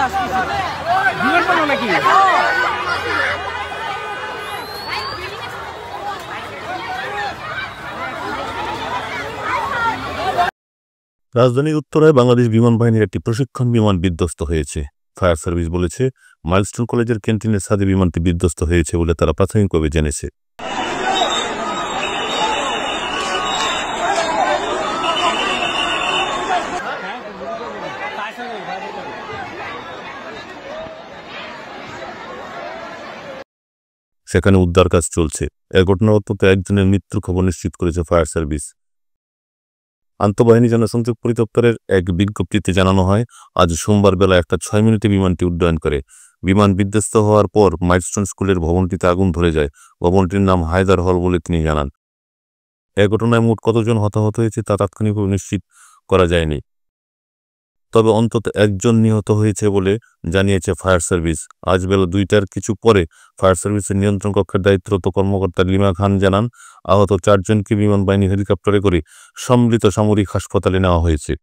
রাজধানীর উত্তরায় বাংলাদেশ বিমান বাহিনীর একটি প্রশিক্ষণ বিমান বিধ্বস্ত হয়েছে। ফায়ার সার্ভিস বলেছে, মাইলস্টোন কলেজের ক্যান্টিনের ছাদে বিমানটি বিধ্বস্ত হয়েছে বলে তারা প্রাথমিকভাবে জেনেছে। সেখানে উদ্ধার কাজ চলছে। এ ঘটনার তথ্যে একজনের মৃত্যুর খবর নিশ্চিত করেছে ফায়ার সার্ভিস। আন্তঃবাহিনী জনসংযোগ পরিদপ্তরের এক বিজ্ঞপ্তিতে জানানো হয়, আজ সোমবার বেলা 1:06 বিমানটি উড্ডয়ন করে। বিমান বিধ্বস্ত হওয়ার পর মাইলস্টোন স্কুলের ভবনটিতে আগুন ধরে যায়। ভবনটির নাম হায়দার হল বলে তিনি জানান। এ ঘটনায় মোট কতজন হতাহত হয়েছে তা তাৎক্ষণিকভাবে নিশ্চিত করা যায়নি, তবে অন্তত একজন নিহত হয়েছে বলে জানিয়েছে ফায়ার সার্ভিস। আজ বেলা 2টার কিছু পরে ফায়ার সার্ভিসের নিয়ন্ত্রণ কক্ষের দায়িত্বরত কর্মকর্তা লিমা খান জানান, আহত 4 জনকে বিমান বাহিনী হেলিকপ্টারে করে সম্মিলিত সামরিক হাসপাতালে নেওয়া হয়েছে।